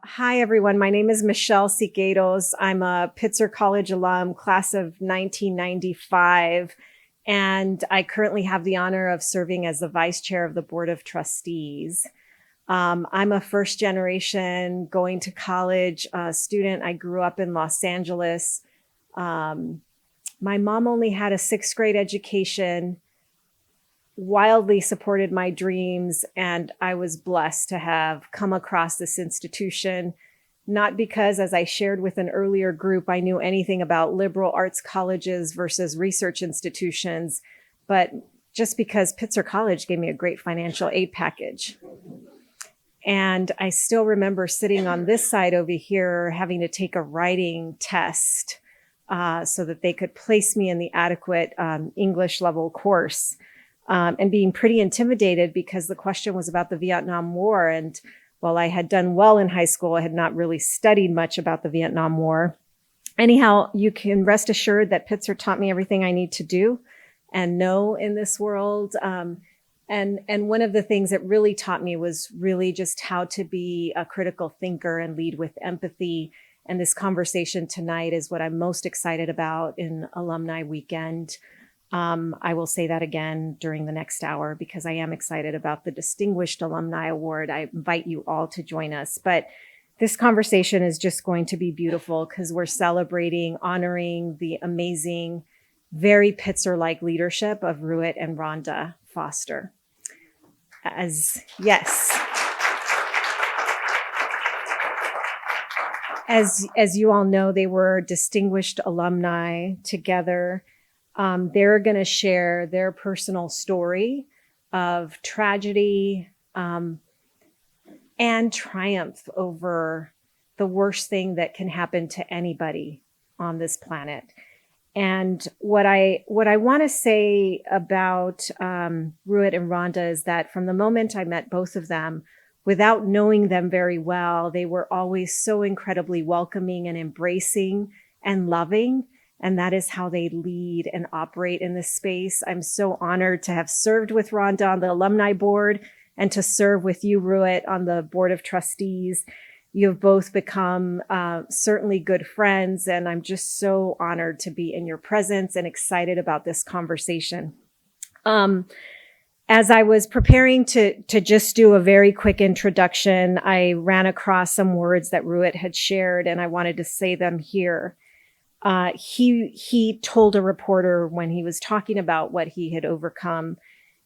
Hi, everyone. My name is Michelle Siqueiros. I'm a Pitzer College alum, class of 1995, and I currently have the honor of serving as the vice chair of the Board of Trustees. I'm a first generation going to college student. I grew up in Los Angeles. My mom only had a sixth grade education, wildly supported my dreams, and I was blessed to have come across this institution, not because, as I shared with an earlier group, I knew anything about liberal arts colleges versus research institutions, but just because Pitzer College gave me a great financial aid package. And I still remember sitting on this side over here having to take a writing test so that they could place me in the adequate English level course. And being pretty intimidated because the question was about the Vietnam War. And while I had done well in high school, I had not really studied much about the Vietnam War. Anyhow, you can rest assured that Pitzer taught me everything I need to do and know in this world. And one of the things it really taught me was really just how to be a critical thinker and lead with empathy. And this conversation tonight is what I'm most excited about in Alumni Weekend. I will say that again during the next hour because I am excited about the Distinguished Alumni Award. I invite you all to join us. But this conversation is just going to be beautiful because we're celebrating, honoring the amazing, very Pitzer-like leadership of Ruett and Rhonda Foster. As you all know, they were distinguished alumni together. They're going to share their personal story of tragedy and triumph over the worst thing that can happen to anybody on this planet. And what I want to say about Ruett and Rhonda is that from the moment I met both of them, without knowing them very well, they were always so incredibly welcoming and embracing and loving. And that is how they lead and operate in this space. I'm so honored to have served with Rhonda on the alumni board and to serve with you, Ruett, on the board of trustees. You have both become certainly good friends, and I'm just so honored to be in your presence and excited about this conversation. As I was preparing to just do a very quick introduction, I ran across some words that Ruett had shared, and I wanted to say them here. He told a reporter when he was talking about what he had overcome,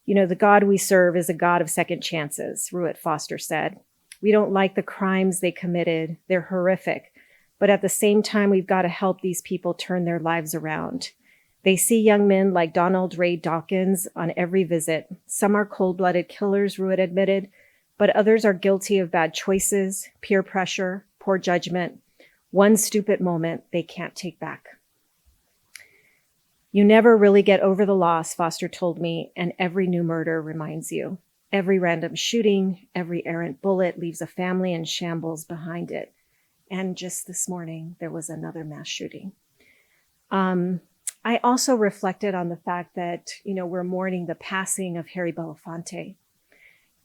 you know, the God we serve is a God of second chances, Ruett Foster said. We don't like the crimes they committed. They're horrific. But at the same time, we've got to help these people turn their lives around. They see young men like Donald Ray Dawkins on every visit. Some are cold-blooded killers, Ruett admitted, but others are guilty of bad choices, peer pressure, poor judgment. One stupid moment they can't take back. You never really get over the loss, Foster told me, and every new murder reminds you. Every random shooting, every errant bullet leaves a family in shambles behind it. And just this morning, there was another mass shooting. I also reflected on the fact that, you know, we're mourning the passing of Harry Belafonte.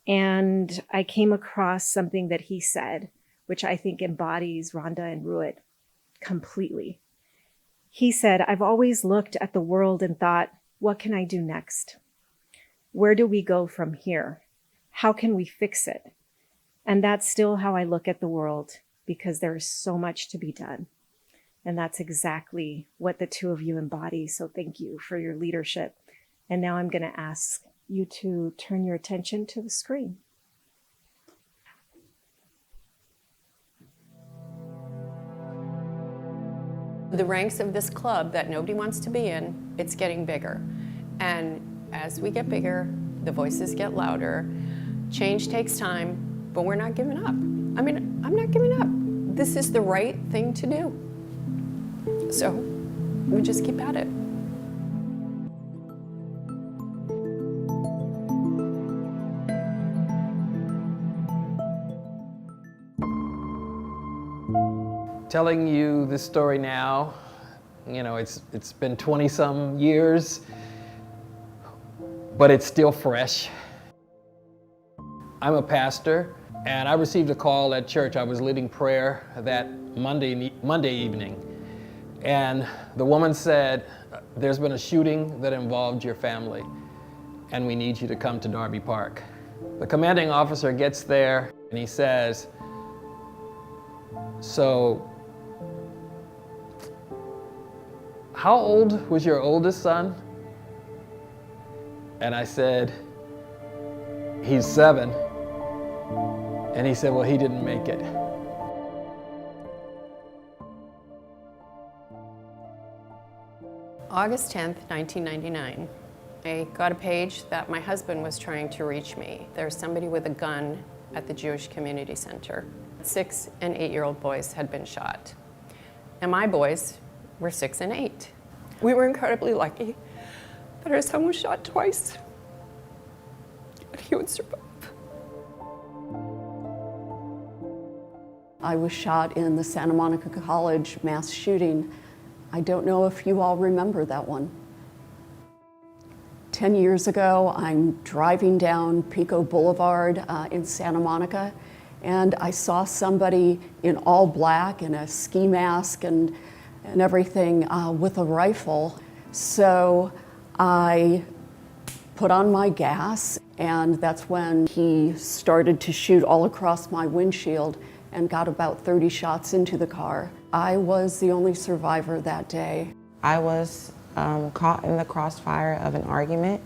And I came across something that he said, which I think embodies Rhonda and Ruett completely. He said, I've always looked at the world and thought, what can I do next? Where do we go from here? How can we fix it? And that's still how I look at the world because there is so much to be done. And that's exactly what the two of you embody. So thank you for your leadership. And now I'm going to ask you to turn your attention to the screen. The ranks of this club that nobody wants to be in, it's getting bigger. And as we get bigger, the voices get louder. Change takes time, but we're not giving up. I mean, I'm not giving up. This is the right thing to do. So we just keep at it. Telling you this story now, you know, it's been 20-some years, but it's still fresh. I'm a pastor And I received a call at church. I was leading prayer that Monday evening. And the woman said, there's been a shooting that involved your family, and we need you to come to Darby Park. The commanding officer gets there, and he says, so, how old was your oldest son? And I said, he's 7. And he said, well, he didn't make it. August 10th, 1999. I got a page that my husband was trying to reach me. There's somebody with a gun at the Jewish Community Center. 6 and 8-year-old boys had been shot. And my boys were 6 and 8. We were incredibly lucky that our son was shot twice, but he would survive. I was shot in the Santa Monica College mass shooting. I don't know if you all remember that one. 10 years ago, I'm driving down Pico Boulevard in Santa Monica, and I saw somebody in all black and a ski mask and everything with a rifle. So I put on my gas, and that's when he started to shoot all across my windshield and got about 30 shots into the car. I was the only survivor that day. I was caught in the crossfire of an argument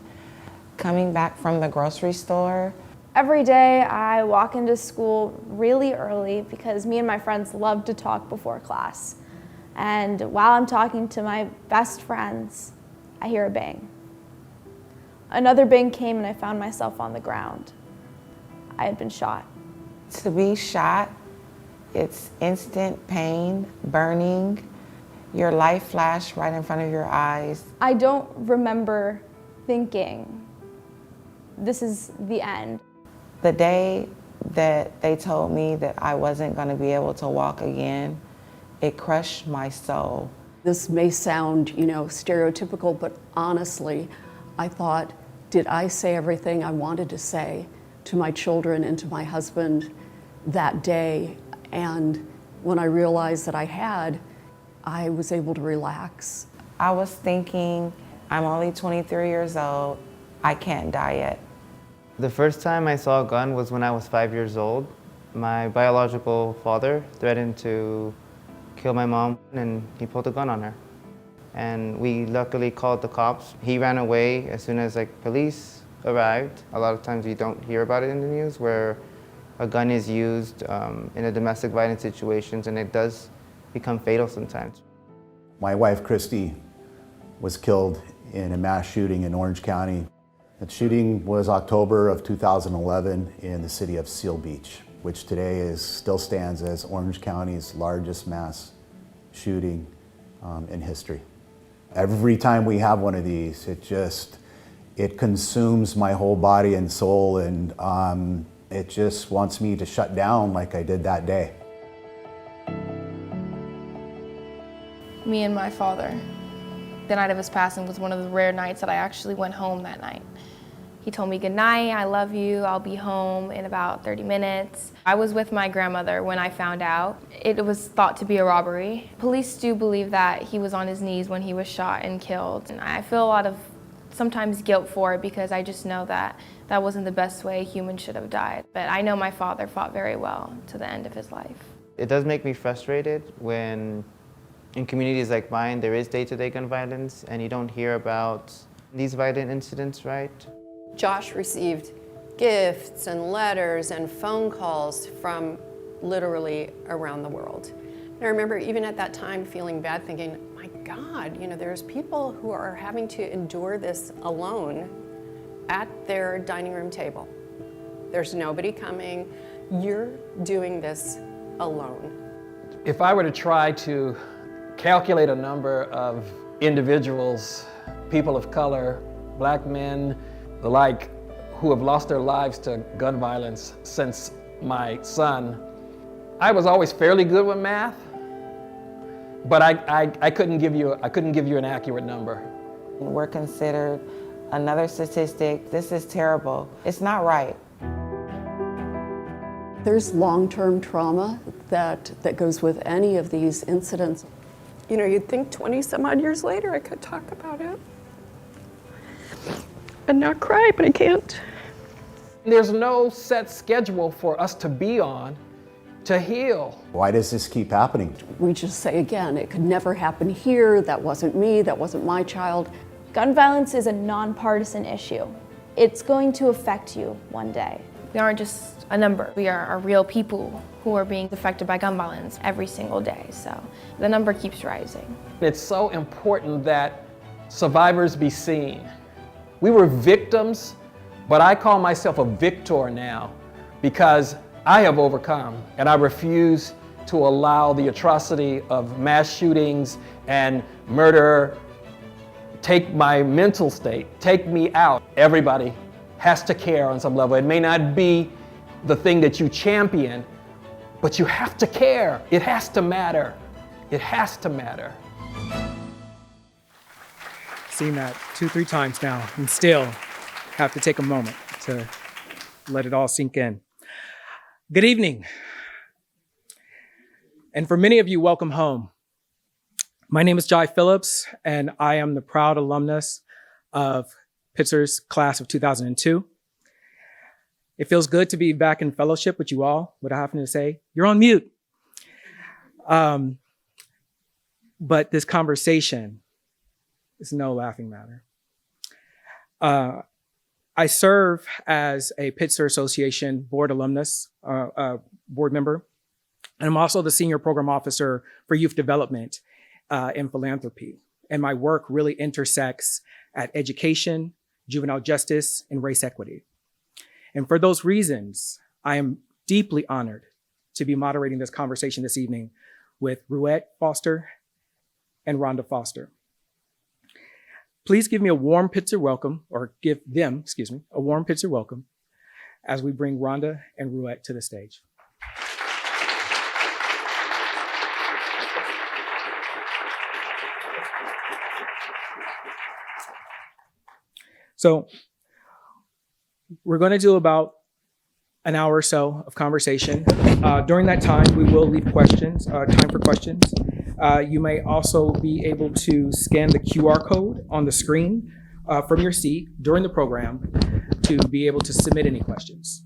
coming back from the grocery store. Every day I walk into school really early because me and my friends love to talk before class. And while I'm talking to my best friends, I hear a bang. Another bang came and I found myself on the ground. I had been shot. To be shot, it's instant pain, burning, your life flashed right in front of your eyes. I don't remember thinking, this is the end. The day that they told me that I wasn't going to be able to walk again, it crushed my soul. This may sound, stereotypical, but honestly, I thought, did I say everything I wanted to say to my children and to my husband that day? And when I realized that I had, I was able to relax. I was thinking, I'm only 23 years old, I can't die yet. The first time I saw a gun was when I was 5 years old. My biological father threatened to kill my mom, and he pulled a gun on her. And we luckily called the cops. He ran away as soon as police arrived. A lot of times you don't hear about it in the news, where a gun is used in a domestic violence situations, and it does become fatal sometimes. My wife, Christy, was killed in a mass shooting in Orange County. The shooting was October of 2011 in the city of Seal Beach, which today still stands as Orange County's largest mass shooting in history. Every time we have one of these, it consumes my whole body and soul, and it just wants me to shut down like I did that day. Me and my father, the night of his passing was one of the rare nights that I actually went home that night. He told me, good night, I love you, I'll be home in about 30 minutes. I was with my grandmother when I found out. It was thought to be a robbery. Police do believe that he was on his knees when he was shot and killed. And I feel a lot of sometimes guilt for it because I just know that that wasn't the best way a human should have died. But I know my father fought very well to the end of his life. It does make me frustrated when in communities like mine there is day-to-day gun violence and you don't hear about these violent incidents, right? Josh received gifts and letters and phone calls from literally around the world. And I remember even at that time feeling bad, thinking, my God, there's people who are having to endure this alone at their dining room table. There's nobody coming. You're doing this alone. If I were to try to calculate a number of individuals, people of color, black men, the like, who have lost their lives to gun violence since my son, I was always fairly good with math, but I couldn't give you an accurate number. We're considered another statistic. This is terrible. It's not right. There's long-term trauma that goes with any of these incidents. You know, you'd think 20 some odd years later I could talk about it and not cry, but I can't. There's no set schedule for us to be on to heal. Why does this keep happening? We just say again, it could never happen here, that wasn't me, that wasn't my child. Gun violence is a nonpartisan issue. It's going to affect you one day. We aren't just a number. We are real people who are being affected by gun violence every single day. So the number keeps rising. It's so important that survivors be seen. We were victims, but I call myself a victor now because I have overcome, and I refuse to allow the atrocity of mass shootings and murder take my mental state, take me out. Everybody has to care on some level. It may not be the thing that you champion, but you have to care. It has to matter. It has to matter. Seen that 2-3 times now and still have to take a moment to let it all sink in. Good evening. And for many of you, welcome home. My name is Jai Phillips, and I am the proud alumnus of Pitzer's class of 2002. It feels good to be back in fellowship with you all. What I happen to say, you're on mute. But this conversation is no laughing matter. I serve as a Pitzer Association board alumnus, board member, and I'm also the senior program officer for youth development in philanthropy. And my work really intersects at education, juvenile justice, and race equity. And for those reasons, I am deeply honored to be moderating this conversation this evening with Ruett Foster and Rhonda Foster. Please give me a warm Pitzer welcome, or give them, a warm Pitzer welcome as we bring Rhonda and Ruett to the stage. So we're going to do about an hour or so of conversation. During that time, we will leave time for questions. You may also be able to scan the QR code on the screen from your seat during the program to be able to submit any questions.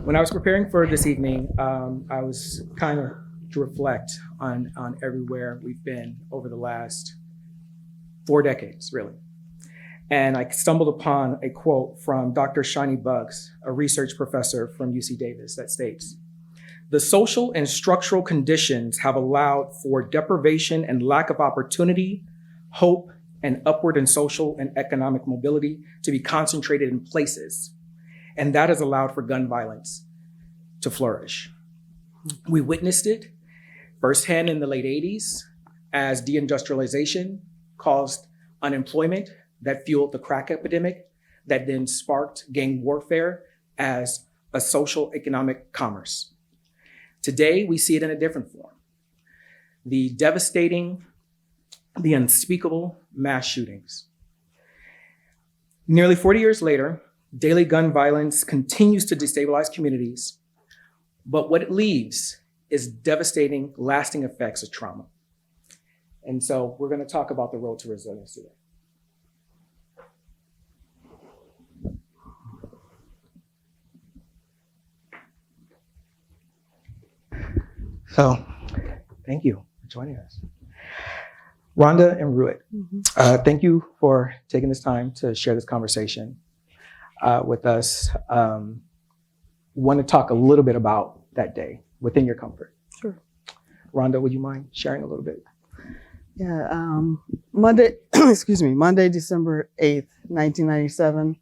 When I was preparing for this evening, I was kind of to reflect on everywhere we've been over the last 4 decades, really. And I stumbled upon a quote from Dr. Shani Bugs, a research professor from UC Davis, that states, "The social and structural conditions have allowed for deprivation and lack of opportunity, hope, and upward and social and economic mobility to be concentrated in places. And that has allowed for gun violence to flourish." We witnessed it firsthand in the late 80s as deindustrialization caused unemployment that fueled the crack epidemic, that then sparked gang warfare as a social economic commerce. Today, we see it in a different form. The devastating, the unspeakable mass shootings. Nearly 40 years later, daily gun violence continues to destabilize communities, but what it leaves is devastating, lasting effects of trauma. And so we're going to talk about the road to resilience today. So, thank you for joining us. Rhonda and Ruett, thank you for taking this time to share this conversation with us. Want to talk a little bit about that day within your comfort. Sure. Rhonda, would you mind sharing a little bit? Yeah, Monday, Monday, December 8th, 1997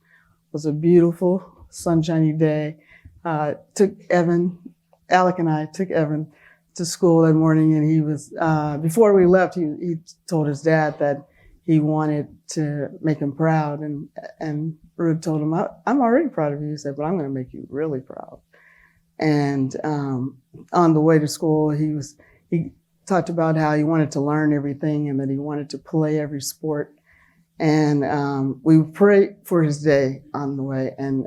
was a beautiful, sunshiny day. Alec and I took Evan to school that morning, and he was, before we left, he told his dad that he wanted to make him proud, and Ruett told him, I'm already proud of you. He said, but I'm going to make you really proud. And on the way to school, he talked about how he wanted to learn everything and that he wanted to play every sport. And we prayed for his day on the way, and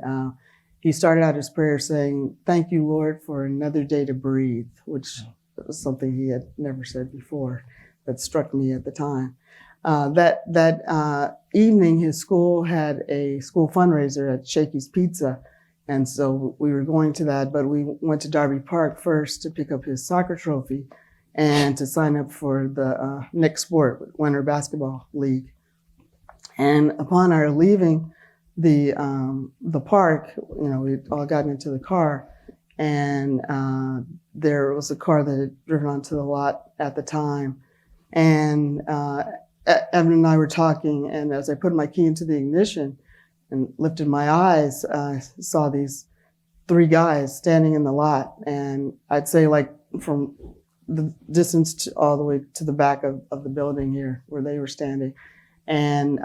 he started out his prayer saying, "Thank you, Lord, for another day to breathe," which was something he had never said before. That struck me at the time. That evening, his school had a school fundraiser at Shakey's Pizza. And so we were going to that, but we went to Darby Park first to pick up his soccer trophy and to sign up for the next sport, Winter Basketball League. And upon our leaving the park, we'd all gotten into the car, and there was a car that had driven onto the lot at the time. And Evan and I were talking, and as I put my key into the ignition and lifted my eyes, I saw these 3 guys standing in the lot. And I'd say like from the distance all the way to the back of the building here where they were standing. And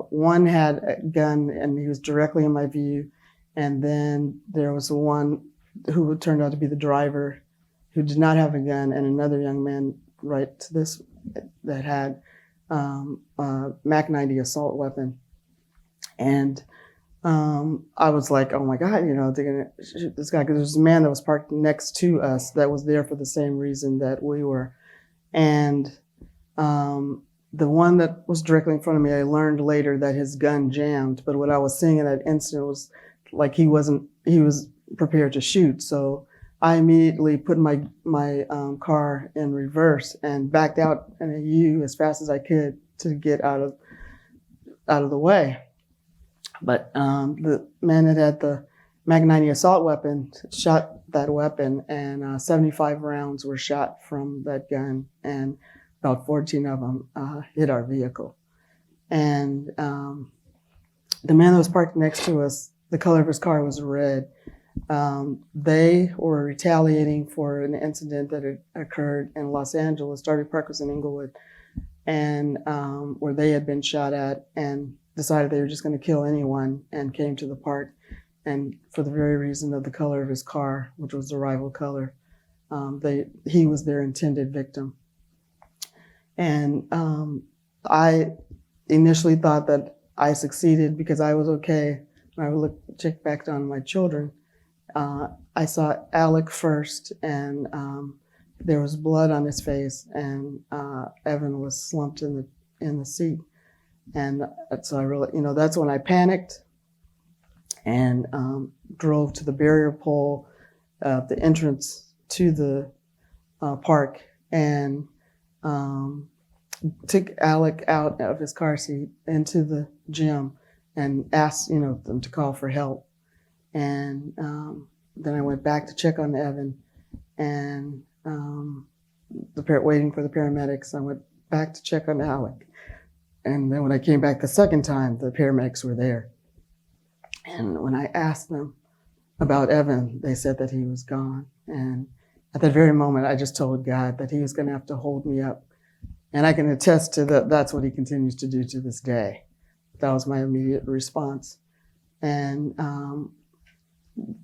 one had a gun and he was directly in my view. And then there was one who turned out to be the driver who did not have a gun, and another young man right to this that had a Mac 90 assault weapon. And I was like, oh my God, they're gonna shoot this guy, because there was a man that was parked next to us that was there for the same reason that we were. And the one that was directly in front of me, I learned later that his gun jammed, but what I was seeing in that instant was like he was prepared to shoot. So I immediately put my car in reverse and backed out in a U as fast as I could to get out of the way. But the man that had the Mac 90 assault weapon shot that weapon, and 75 rounds were shot from that gun, and about 14 of them hit our vehicle. And the man that was parked next to us, the color of his car was red. They were retaliating for an incident that had occurred in Los Angeles. Darby Park was in Inglewood, and where they had been shot at, and decided they were just going to kill anyone, and came to the park. And for the very reason of the color of his car, which was the rival color, he was their intended victim. And I initially thought that I succeeded because I was okay. When I would check back on my children, I saw Alec first, and there was blood on his face, and Evan was slumped in the seat. And so I really, that's when I panicked and drove to the barrier pole, the entrance to the park, and took Alec out of his car seat into the gym and asked, them to call for help. And then I went back to check on Evan, and waiting for the paramedics. I went back to check on Alec. And then when I came back the second time, the paramedics were there. And when I asked them about Evan, they said that he was gone. And at that very moment, I just told God that he was going to have to hold me up. And I can attest to that. That's what he continues to do to this day. That was my immediate response. And,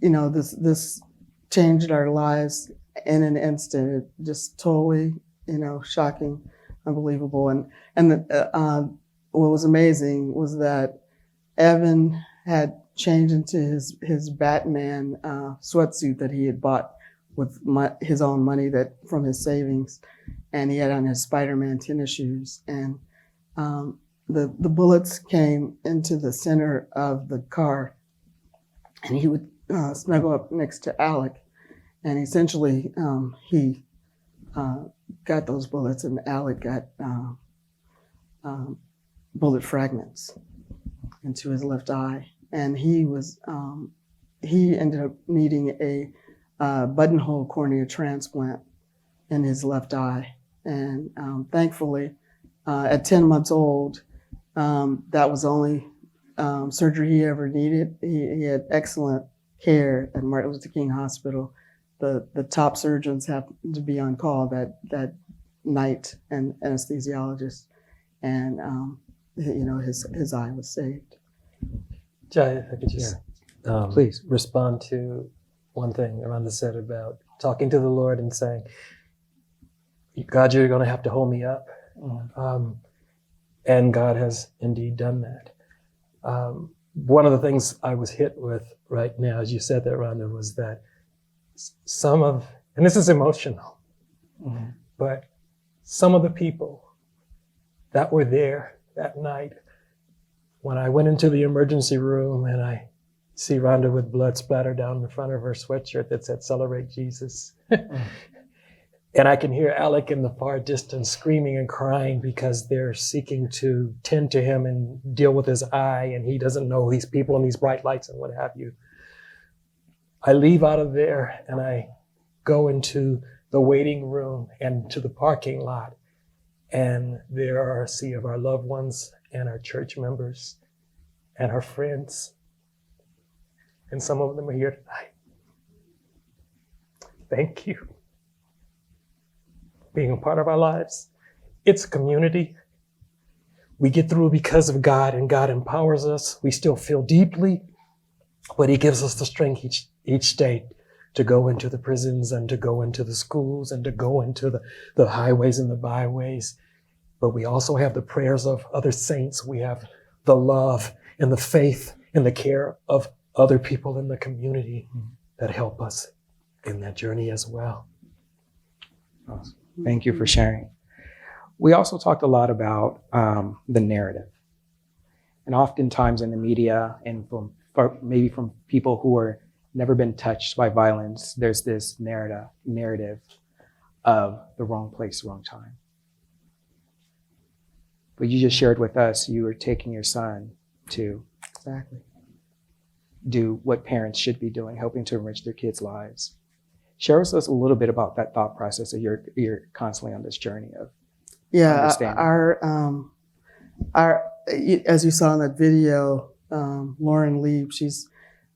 this changed our lives in an instant. It just totally, shocking, unbelievable. And what was amazing was that Evan had changed into his Batman sweatsuit that he had bought with his own money from his savings, and he had on his Spider-Man tennis shoes. And the bullets came into the center of the car, and he would snuggle up next to Alec, and essentially he got those bullets, and Alec got bullet fragments into his left eye, and he ended up needing a buttonhole cornea transplant in his left eye. And thankfully, at 10 months old, that was the only surgery he ever needed. He had excellent care at Martin Luther King Hospital. The top surgeons happened to be on call that night, and anesthesiologists, and his eye was saved. Jai, if I could just Please respond to one thing Rhonda said about talking to the Lord and saying, God, you're going to have to hold me up. And God has indeed done that. one of the things I was hit with right now, as you said that, Rhonda, was that and this is emotional, but some of the people that were there that night, when I went into the emergency room and I see Rhonda with blood splatter down the front of her sweatshirt that said "Celebrate Jesus," and I can hear Alec in the far distance screaming and crying because they're seeking to tend to him and deal with his eye, and he doesn't know these people and these bright lights and what have you. I leave out of there and I go into the waiting room and to the parking lot, and there are a sea of our loved ones and our church members and our friends, and some of them are here tonight. Thank you for being a part of our lives. It's a community. We get through because of God, and God empowers us. We still feel deeply, but he gives us the strength each day to go into the prisons and to go into the schools and to go into the highways and the byways. But we also have the prayers of other saints. We have the love and the faith and the care of other people in the community that help us in that journey as well. Awesome. Thank you for sharing. We also talked a lot about the narrative. And oftentimes in the media and maybe from people who are never been touched by violence, there's this narrative of the wrong place, wrong time. But you just shared with us, you were taking your son to do what parents should be doing, helping to enrich their kids' lives. Share with us a little bit about that thought process that you're constantly on this journey of understanding. Our as you saw in that video, Lauren Lieb, she's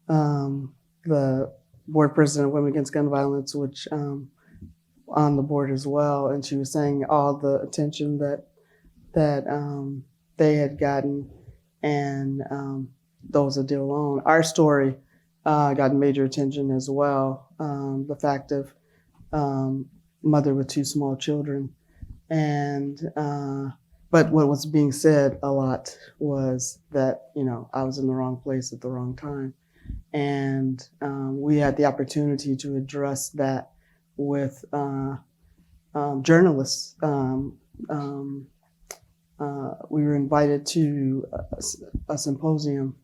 the board president of Women Against Gun Violence, which on the board as well, and she was saying all the attention that they had gotten, and those that did alone. Our story got major attention as well. The fact of mother with 2 small children, and but what was being said a lot was that I was in the wrong place at the wrong time, and we had the opportunity to address that with journalists. We were invited to a symposium,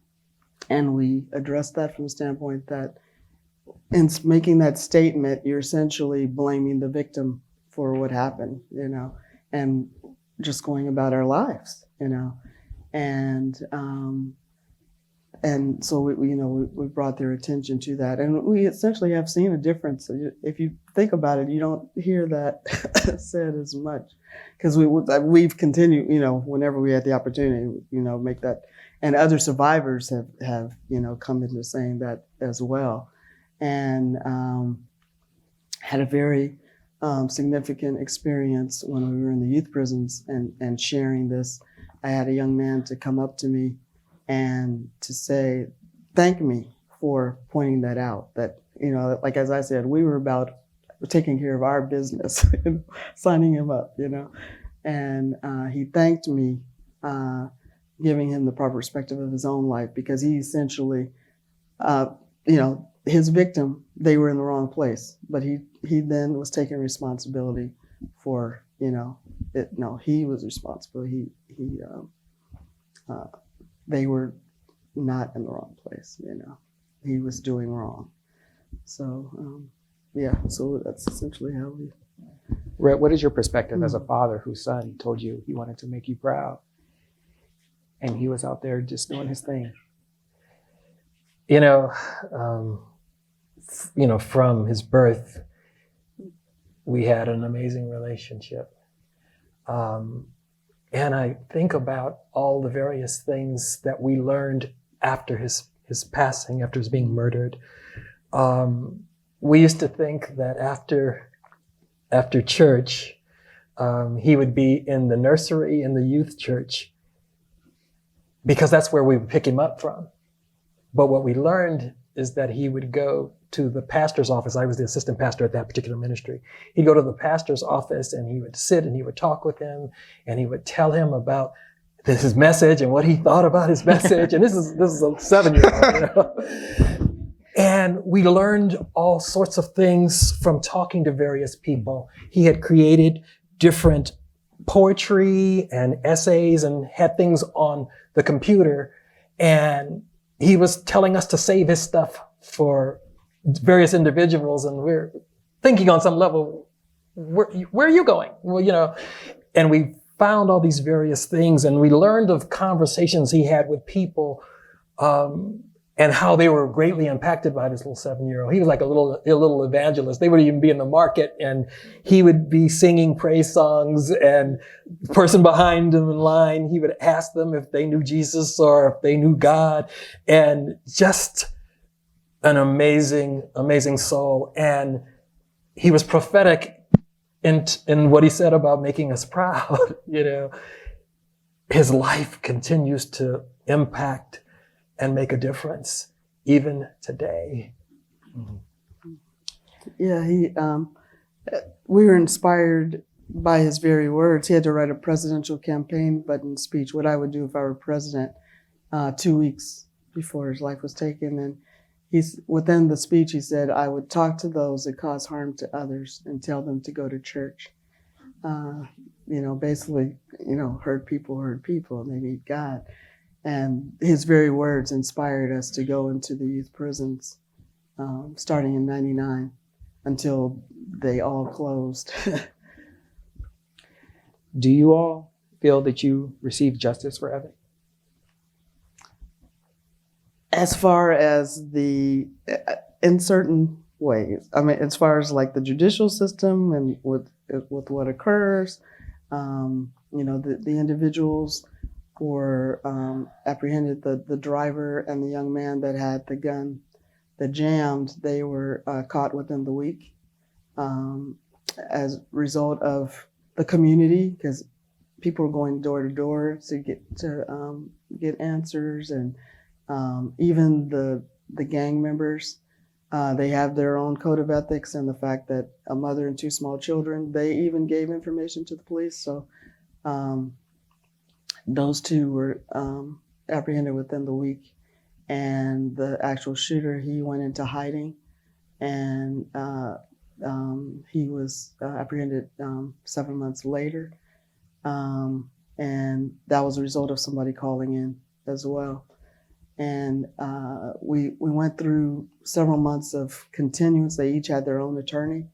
and we addressed that from the standpoint that in making that statement, you're essentially blaming the victim for what happened, and just going about our lives, and so we brought their attention to that, and we essentially have seen a difference. If you think about it, you don't hear that said as much, because we've continued, whenever we had the opportunity, make that, and other survivors have come into saying that as well, and had a very significant experience when we were in the youth prisons and sharing this. I had a young man to come up to me and to say, thank me for pointing that out. That, like as I said, we were about taking care of our business, signing him up, and he thanked me, giving him the proper perspective of his own life, because he essentially, his victim, they were in the wrong place, but he then was taking responsibility for, he was responsible. They were not in the wrong place, he was doing wrong. So, so that's essentially how we. Ruett, what is your perspective as a father whose son told you he wanted to make you proud, and he was out there just doing his thing? From his birth, we had an amazing relationship. And I think about all the various things that we learned after his passing, after his being murdered. We used to think that after church, he would be in the nursery in the youth church, because that's where we would pick him up from. But what we learned is that he would go to the pastor's office. I was the assistant pastor at that particular ministry. He'd go to the pastor's office and he would sit and he would talk with him, and he would tell him about his message and what he thought about his message. And this is a 7-year-old, you know. And we learned all sorts of things from talking to various people. He had created different poetry and essays and had things on the computer. And he was telling us to save his stuff for various individuals. And we're thinking on some level, where are you going? Well, you know, and we found all these various things, and we learned of conversations he had with people, and how they were greatly impacted by this little 7-year-old. He was like a little evangelist. They would even be in the market, and he would be singing praise songs, and the person behind him in line, he would ask them if they knew Jesus or if they knew God, and just an amazing, amazing soul. And he was prophetic in what he said about making us proud. You know, his life continues to impact and make a difference even today. Yeah, we were inspired by his very words. He had to write a presidential campaign button speech, what I would do if I were president, 2 weeks before his life was taken. And within the speech, he said, I would talk to those that cause harm to others and tell them to go to church. You know, basically, you know, hurt people, and they need God. And his very words inspired us to go into the youth prisons, starting in '99 until they all closed. Do you all feel that you received justice for Evan? As far as in certain ways, I mean, as far as like the judicial system and with what occurs, you know, the individuals were apprehended, the driver and the young man that had the gun that jammed, they were caught within the week as a result of the community, because people were going door to door to get answers, and even the gang members, they have their own code of ethics, and the fact that a mother and 2 small children, they even gave information to the police. So those 2 were apprehended within the week, and the actual shooter, he went into hiding, and he was apprehended 7 months later, and that was a result of somebody calling in as well. And we went through several months of continuance. They each had their own attorney,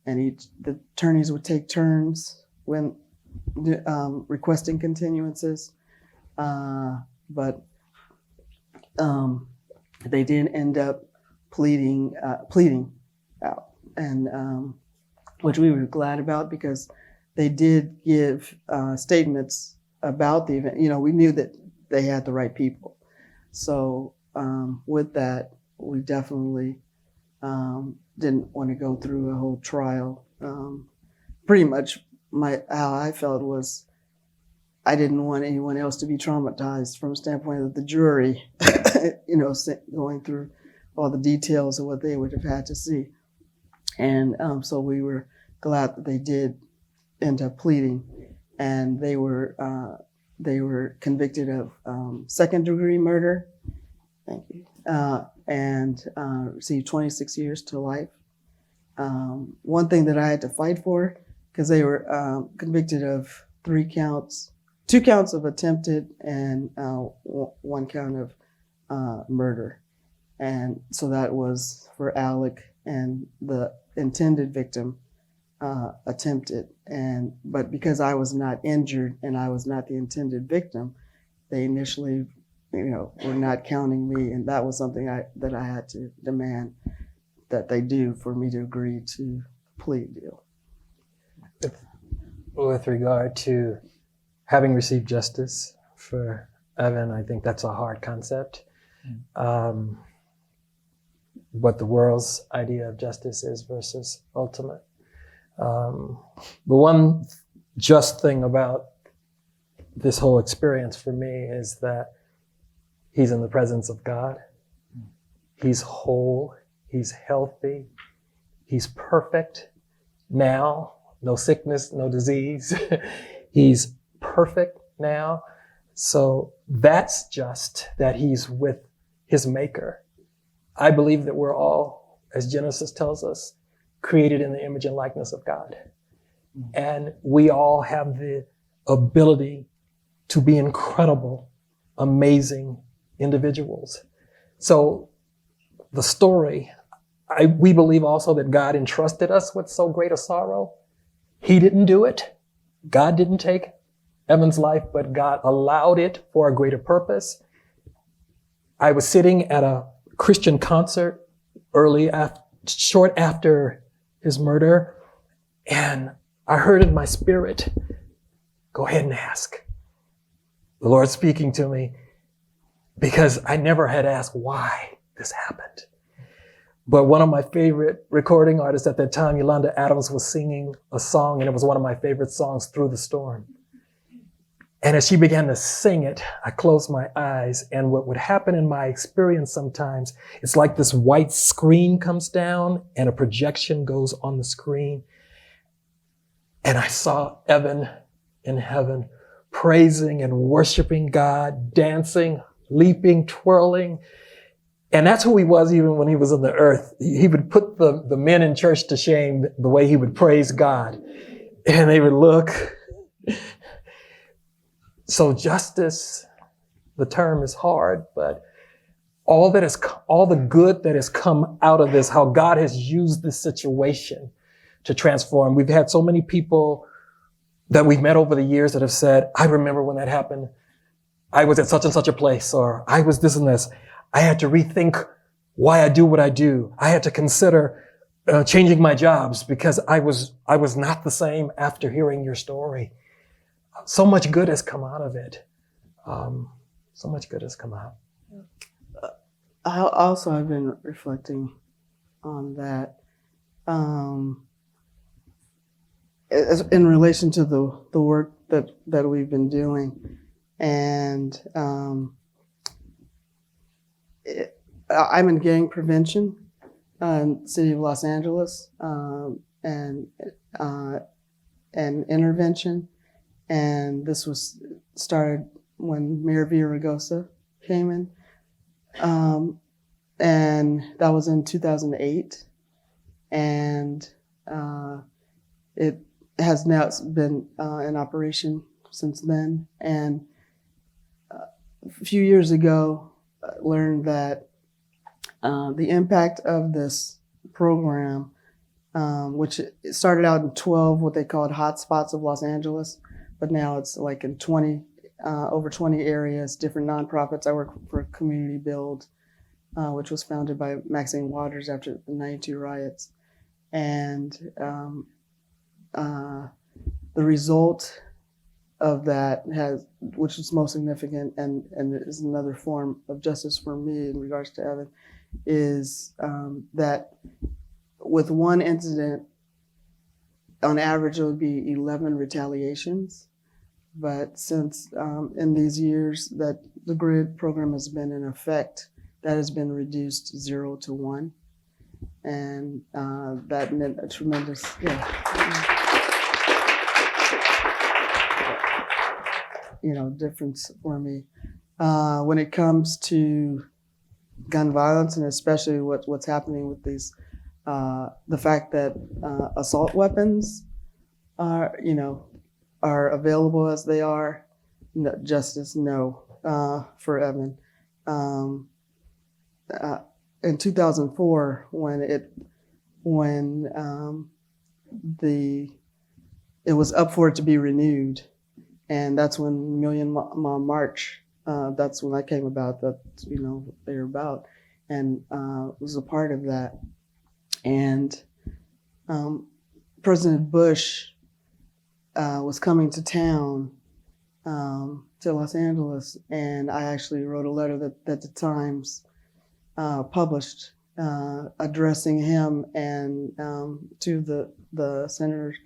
and the attorneys would take turns when requesting continuances, but they did end up pleading out, and which we were glad about, because they did give statements about the event. You know, we knew that they had the right people. So with that, we definitely didn't want to go through a whole trial. Pretty much how I felt was I didn't want anyone else to be traumatized from a standpoint of the jury, you know, going through all the details of what they would have had to see. And so we were glad that they did end up pleading, and they were convicted of second-degree murder. Thank you. And received 26 years to life. One thing that I had to fight for, because they were convicted of 2 counts of attempted and 1 count of murder. And so that was for Alec, and the intended victim attempted. But because I was not injured and I was not the intended victim, they initially, you know, were not counting me, and that was something that I had to demand that they do for me to agree to a plea deal. With regard to having received justice for Evan, I think that's a hard concept. What the world's idea of justice is versus ultimate. The one just thing about this whole experience for me is that he's in the presence of God. He's whole, he's healthy, he's perfect now, no sickness, no disease. He's perfect now. So that's just that he's with his maker. I believe that we're all, as Genesis tells us, created in the image and likeness of God. And we all have the ability to be incredible, amazing individuals. So the story, we believe also that God entrusted us with so great a sorrow. He didn't do it. God didn't take Evan's life, but God allowed it for a greater purpose. I was sitting at a Christian concert short after his murder, and I heard in my spirit, go ahead and ask. The Lord speaking to me, because I never had asked why this happened. But one of my favorite recording artists at that time, Yolanda Adams, was singing a song, and it was one of my favorite songs, Through the Storm. And as she began to sing it, I closed my eyes, and what would happen in my experience sometimes, it's like this white screen comes down and a projection goes on the screen. And I saw Evan in heaven praising and worshiping God, dancing, leaping, twirling. And that's who he was even when he was on the earth. He would put the men in church to shame the way he would praise God. And they would look. So justice, the term is hard, but all the good that has come out of this, how God has used this situation to transform. We've had so many people that we've met over the years that have said, I remember when that happened. I was at such and such a place, or I was this and this. I had to rethink why I do what I do. I had to consider changing my jobs because I was not the same after hearing your story. So much good has come out of it. So much good has come out. I've been reflecting on that in relation to the work that we've been doing. And I'm in gang prevention in the city of Los Angeles and intervention. And this was started when Mayor Villaraigosa came in. And that was in 2008. And it has now been in operation since then. And a few years ago, I learned that the impact of this program, which it started out in 12 what they called hotspots of Los Angeles, but now it's like in over 20 areas, different nonprofits. I work for Community Build, which was founded by Maxine Waters after the 92 riots. And the result of that which is most significant and is another form of justice for me in regards to Evan, is that with one incident, on average, it would be 11 retaliations. But since in these years that the GRID program has been in effect, that has been reduced 0 to 1. And that meant a tremendous, difference for me. When it comes to gun violence, and especially what's happening with these, the fact that assault weapons are available as they are, justice, no, for Evan. In 2004, when it was up for it to be renewed, and that's when Million Mile March, that's when I came about, that's, they're about, and was a part of that. And President Bush was coming to town, to Los Angeles, and I actually wrote a letter that the Times published addressing him and to the senators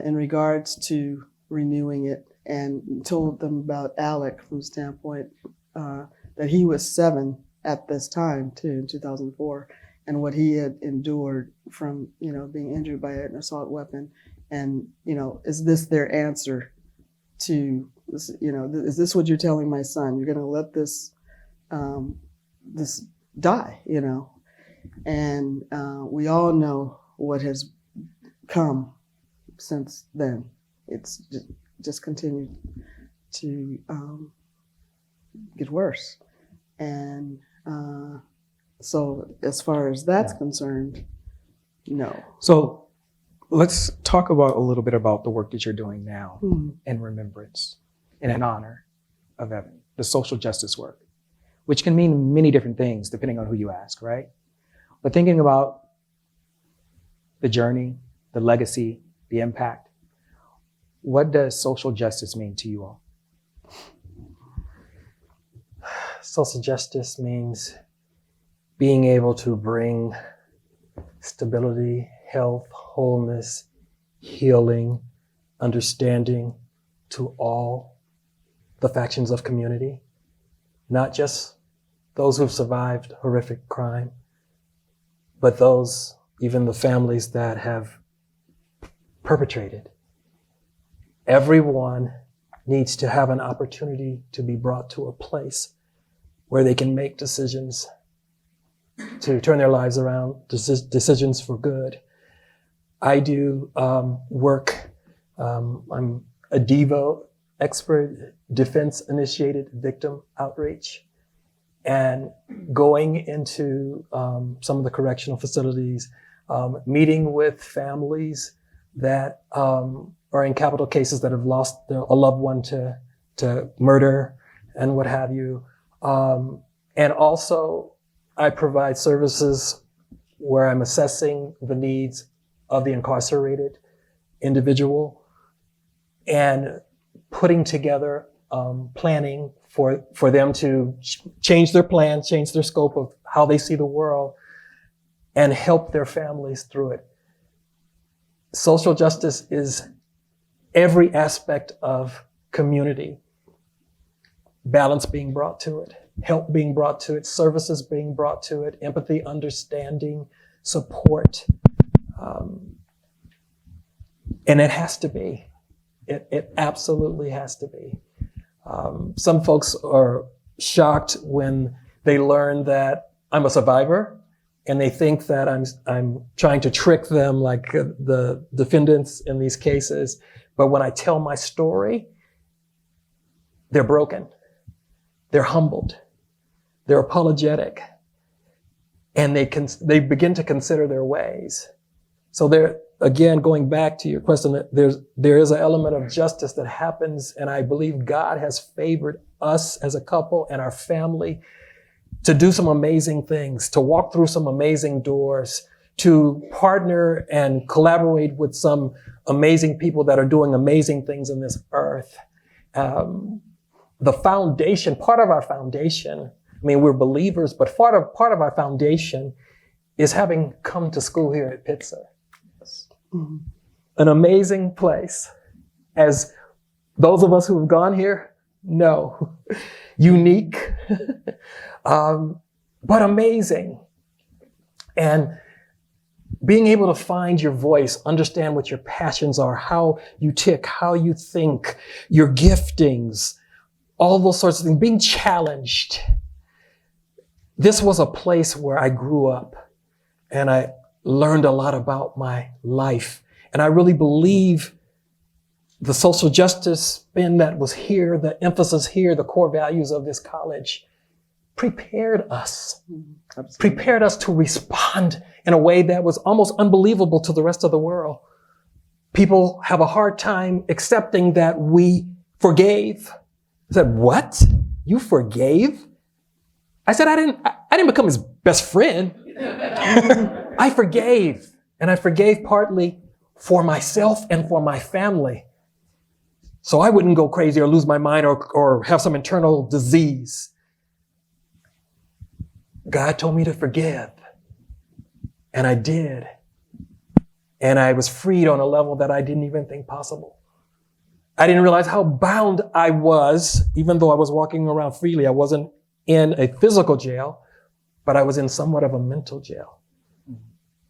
in regards to renewing it, and told them about Alec from the standpoint that he was 7 at this time too, in 2004, and what he had endured from being injured by an assault weapon. And is this their answer to This, is this what you're telling my son? You're going to let this this die, And we all know what has come since then. It's just continued to get worse. And so as far as that's concerned, no. So let's talk about a little bit about the work that you're doing now in remembrance and in honor of Evan, the social justice work, which can mean many different things depending on who you ask, right? But thinking about the journey, the legacy, the impact, what does social justice mean to you all? Social justice means being able to bring stability, health, wholeness, healing, understanding to all the factions of community, not just those who've survived horrific crime, but those, even the families that have perpetrated. Everyone needs to have an opportunity to be brought to a place where they can make decisions to turn their lives around, decisions for good. I do work, I'm a DEVO expert, defense-initiated victim outreach, and going into some of the correctional facilities, meeting with families that are in capital cases that have lost a loved one to murder and what have you. And also, I provide services where I'm assessing the needs of the incarcerated individual and putting together planning for them to change their plan, change their scope of how they see the world, and help their families through it. Social justice is every aspect of community. Balance being brought to it, help being brought to it, services being brought to it, empathy, understanding, support. And it has to be. It absolutely has to be. Some folks are shocked when they learn that I'm a survivor, and they think that I'm trying to trick them like the defendants in these cases. But when I tell my story, they're broken. They're humbled, they're apologetic, and they begin to consider their ways. So there, again, going back to your question, there is an element of justice that happens, and I believe God has favored us as a couple and our family to do some amazing things, to walk through some amazing doors, to partner and collaborate with some amazing people that are doing amazing things in this earth. The foundation, part of our foundation, I mean, we're believers, but part of our foundation is having come to school here at Pitzer. Mm-hmm. An amazing place, as those of us who have gone here know. Unique, but amazing. And being able to find your voice, understand what your passions are, how you tick, how you think, your giftings, all those sorts of things, being challenged. This was a place where I grew up and I learned a lot about my life. And I really believe the social justice spin that was here, the emphasis here, the core values of this college prepared us to respond in a way that was almost unbelievable to the rest of the world. People have a hard time accepting that we forgave. I said, what? You forgave? I said, I didn't become his best friend. I forgave. And I forgave partly for myself and for my family. So I wouldn't go crazy or lose my mind or have some internal disease. God told me to forgive. And I did. And I was freed on a level that I didn't even think possible. I didn't realize how bound I was, even though I was walking around freely. I wasn't in a physical jail, but I was in somewhat of a mental jail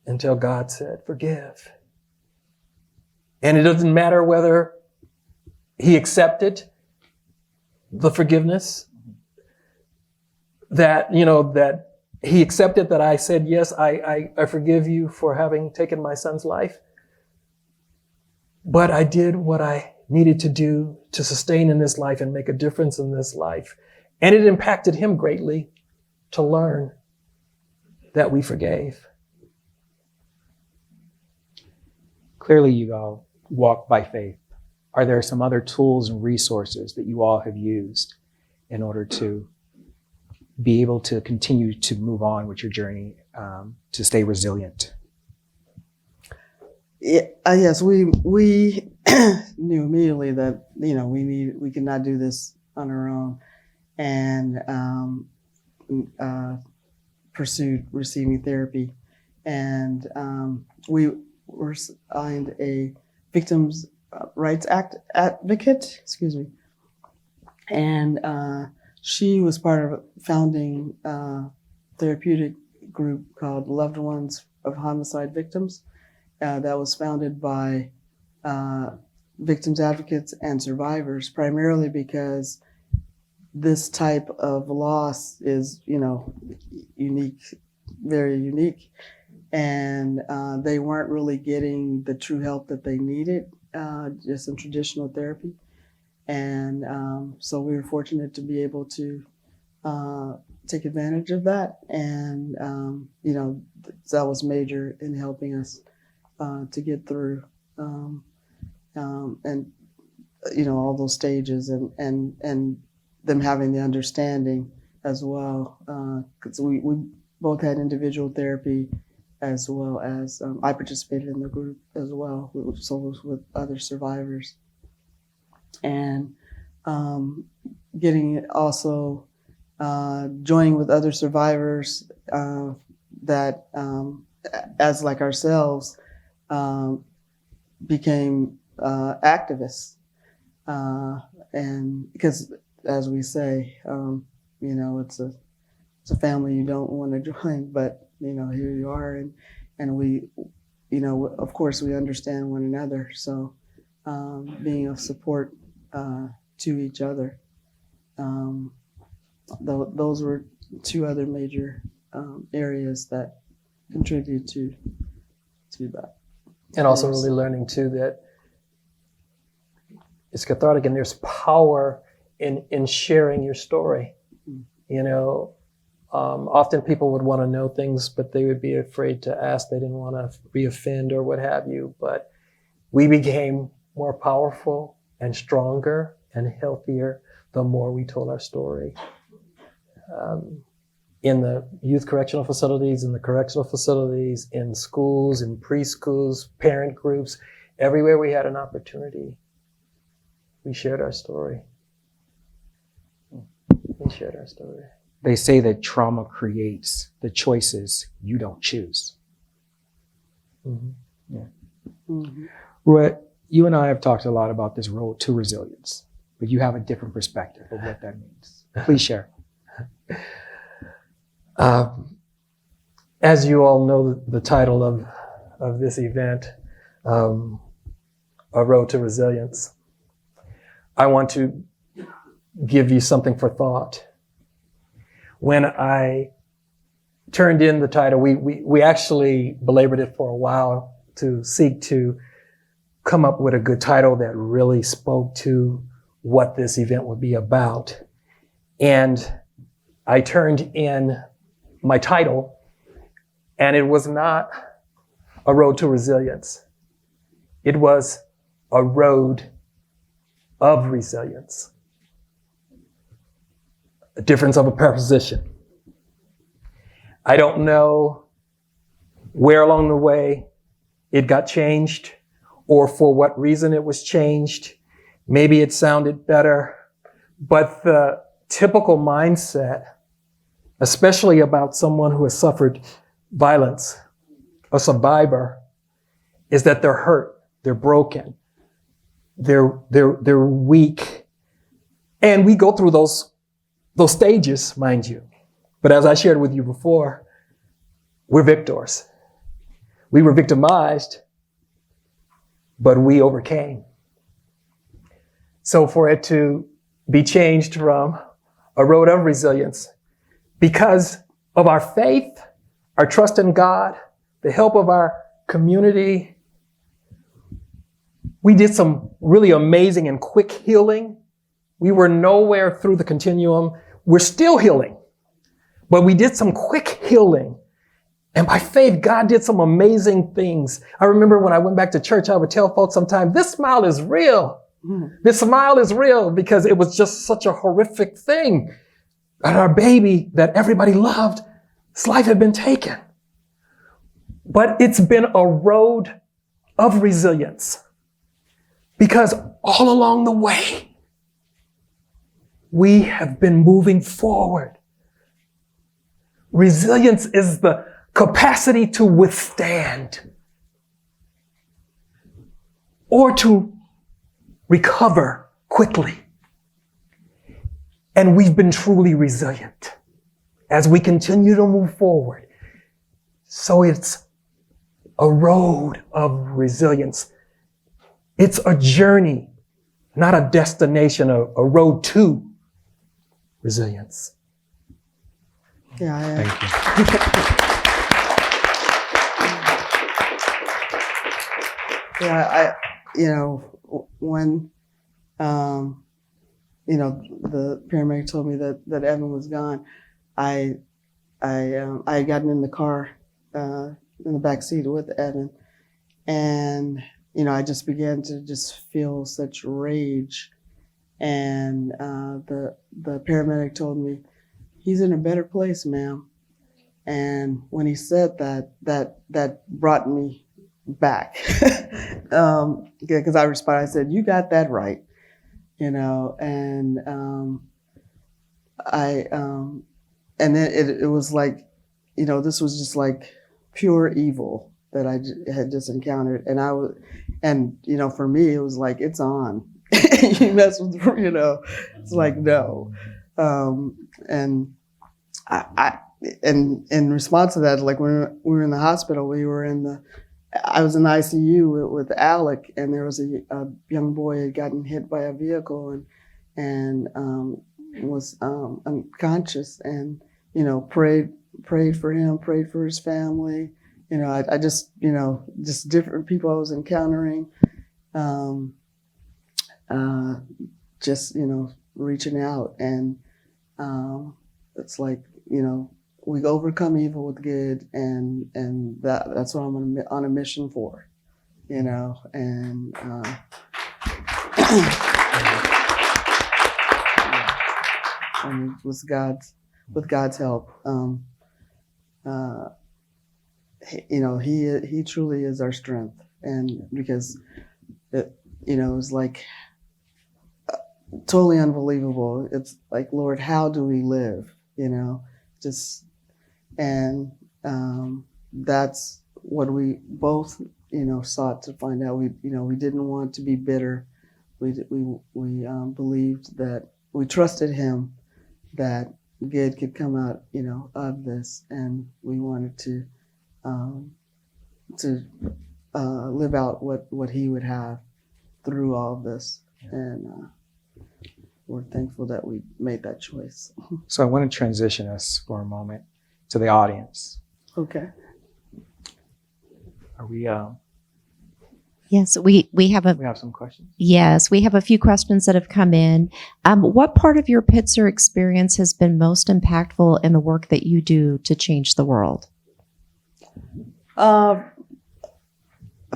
until God said, forgive. And it doesn't matter whether he accepted the forgiveness, that, that he accepted that I said, yes, I forgive you for having taken my son's life. But I did what I needed to do to sustain in this life and make a difference in this life. And it impacted him greatly to learn that we forgave. Clearly, you all walk by faith. Are there some other tools and resources that you all have used in order to be able to continue to move on with your journey, to stay resilient? Yes, we knew immediately that we could not do this on our own, and pursued receiving therapy, and we were assigned a victims rights advocate. Excuse me, and she was part of a founding therapeutic group called Loved Ones of Homicide Victims. That was founded by victims advocates and survivors, primarily because this type of loss is, unique, very unique. And they weren't really getting the true help that they needed, just in traditional therapy. And so we were fortunate to be able to take advantage of that. And, that was major in helping us to get through, and all those stages, and them having the understanding as well, because we both had individual therapy as well as I participated in the group as well, so was with other survivors, and getting also joining with other survivors that as like ourselves. Became activists, and because, as we say, it's a family you don't want to join, but here you are, and we, of course we understand one another. So being of support to each other, those were two other major areas that contribute to that. And also really learning too that it's cathartic and there's power in sharing your story. Often people would want to know things, but they would be afraid to ask. They didn't want to reoffend or what have you. But we became more powerful and stronger and healthier the more we told our story. In the youth correctional facilities, in the correctional facilities, in schools, in preschools, parent groups, everywhere we had an opportunity, we shared our story. We shared our story. They say that trauma creates the choices you don't choose. Mm-hmm. Yeah. Mm-hmm. Ruett, you and I have talked a lot about this road to resilience, but you have a different perspective of what that means. Please share. As you all know, the title of this event, A Road to Resilience, I want to give you something for thought. When I turned in the title, we actually belabored it for a while to seek to come up with a good title that really spoke to what this event would be about. And I turned in my title, and it was not A Road to Resilience. It was A Road of Resilience. A difference of a preposition. I don't know where along the way it got changed or for what reason it was changed. Maybe it sounded better, but the typical mindset, especially about someone who has suffered violence, a survivor, is that they're hurt, they're broken, they're weak. And we go through those stages, mind you. But as I shared with you before, we're victors. We were victimized, but we overcame. So for it to be changed from a road of resilience because of our faith, our trust in God, the help of our community. We did some really amazing and quick healing. We were nowhere through the continuum. We're still healing, but we did some quick healing. And by faith, God did some amazing things. I remember when I went back to church, I would tell folks sometimes, this smile is real. This smile is real because it was just such a horrific thing. And our baby that everybody loved, his life had been taken. But it's been a road of resilience because all along the way, we have been moving forward. Resilience is the capacity to withstand or to recover quickly. And we've been truly resilient as we continue to move forward. So it's a road of resilience. It's a journey, not a destination, a road to resilience. Yeah. Thank you. Yeah, when, the paramedic told me that Evan was gone, I had gotten in the car, in the back seat with Evan, and, I just began to just feel such rage. And the paramedic told me, he's in a better place, ma'am. And when he said that brought me back. Because I responded, I said, you got that right. And and then it was like, this was just like pure evil that I had just encountered. And for me, it was like, it's on. You mess with, it's like, no. And and in response to that, like when we were in the hospital, I was in the ICU with Alec, and there was a young boy had gotten hit by a vehicle and was unconscious, and prayed for him, prayed for his family. I just just different people I was encountering, just reaching out, and it's like we overcome evil with good, and that's what I'm on a mission for, and and with God's help, he truly is our strength, and because it was like totally unbelievable. It's like, Lord, how do we live? And that's what we both, sought to find out. We didn't want to be bitter. We believed that, we trusted Him that good could come out, of this, and we wanted to live out what He would have through all of this, and we're thankful that we made that choice. So I want to transition us for a moment to the audience. Okay. Are we? Yes, we have some questions. Yes, we have a few questions that have come in. What part of your Pitzer experience has been most impactful in the work that you do to change the world?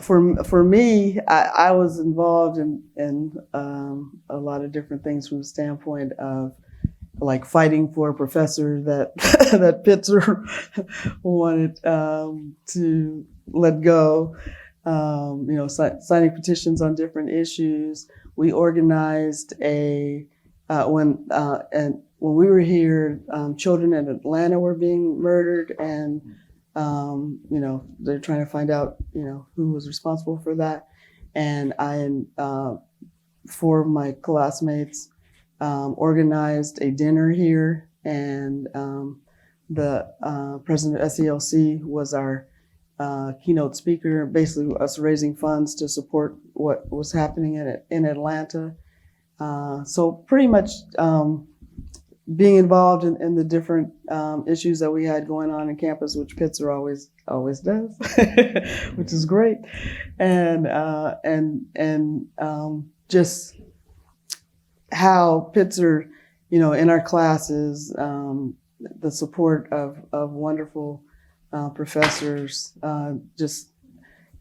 For me, I was involved in a lot of different things from the standpoint of like fighting for a professor that that Pitzer wanted to let go. Signing petitions on different issues. We organized when we were here, children in Atlanta were being murdered, and they're trying to find out who was responsible for that. And I, four of my classmates, organized a dinner here, and the president of SELC was our keynote speaker, basically us raising funds to support what was happening in Atlanta. So pretty much being involved in the different issues that we had going on in campus, which Pitzer always does, which is great, and just how Pitzer, in our classes, the support of wonderful professors, just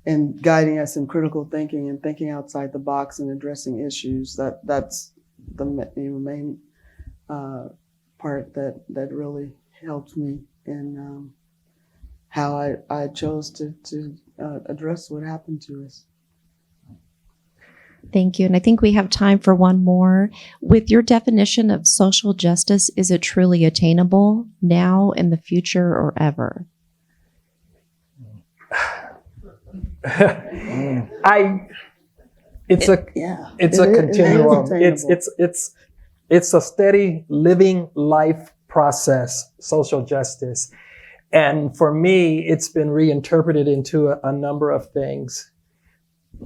in guiding us in critical thinking and thinking outside the box and addressing issues. That's the main part that really helped me in how I chose to address what happened to us. Thank you. And I think we have time for one more. With your definition of social justice, is it truly attainable now, in the future, or ever? It's a continuum. It's a steady living life process, social justice. And for me, it's been reinterpreted into a number of things.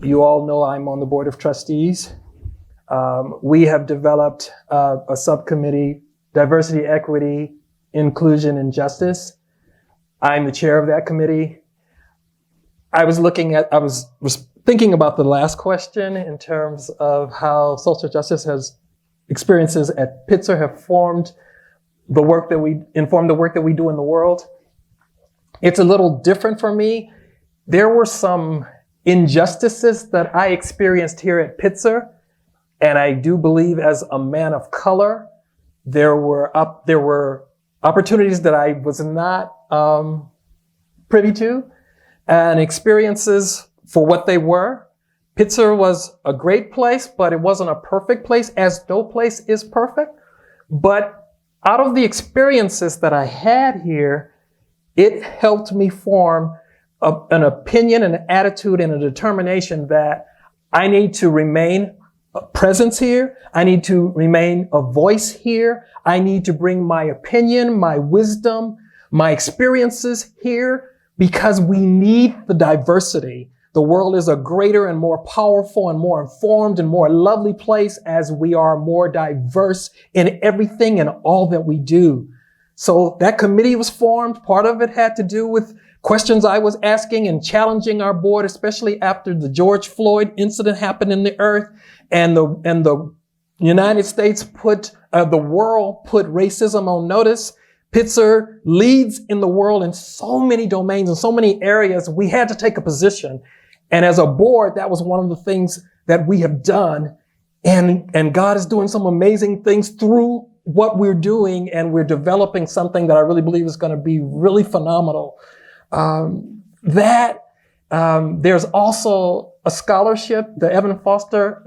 You all know I'm on the board of trustees. We have developed a subcommittee, diversity, equity, inclusion, and justice. I'm the chair of that committee. I was thinking about the last question in terms of how social justice experiences at Pitzer have informed the work that we do in the world. It's a little different for me. There were some injustices that I experienced here at Pitzer, and I do believe as a man of color, there were opportunities that I was not privy to, and experiences for what they were. Pitzer was a great place, but it wasn't a perfect place, as no place is perfect. But out of the experiences that I had here, it helped me form an opinion, an attitude, and a determination that I need to remain a presence here. I need to remain a voice here. I need to bring my opinion, my wisdom, my experiences here, because we need the diversity. The world is a greater and more powerful and more informed and more lovely place as we are more diverse in everything and all that we do. So that committee was formed. Part of it had to do with questions I was asking and challenging our board, especially after the George Floyd incident happened in the earth, and the United States the world put racism on notice. Pitzer leads in the world in so many domains and so many areas. We had to take a position. And as a board, that was one of the things that we have done. And God is doing some amazing things through what we're doing. And we're developing something that I really believe is going to be really phenomenal. There's also a scholarship, the Evan Foster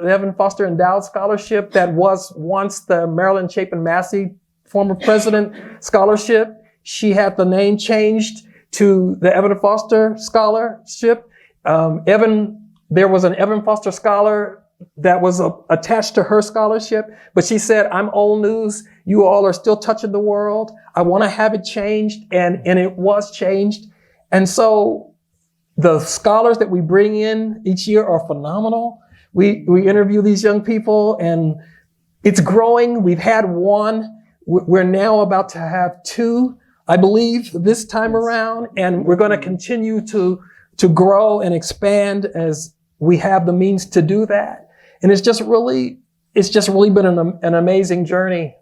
Endowed Scholarship, that was once the Marilyn Chapin Massey former president scholarship. She had the name changed to the Evan Foster Scholarship. There was an Evan Foster Scholar that was attached to her scholarship, but she said, I'm old news. You all are still touching the world. I want to have it changed, and it was changed. And so the scholars that we bring in each year are phenomenal. We interview these young people, and it's growing. We've had one. We're now about to have two, I believe, this time around, and we're going to continue to grow and expand as we have the means to do that. And it's just really been an amazing journey,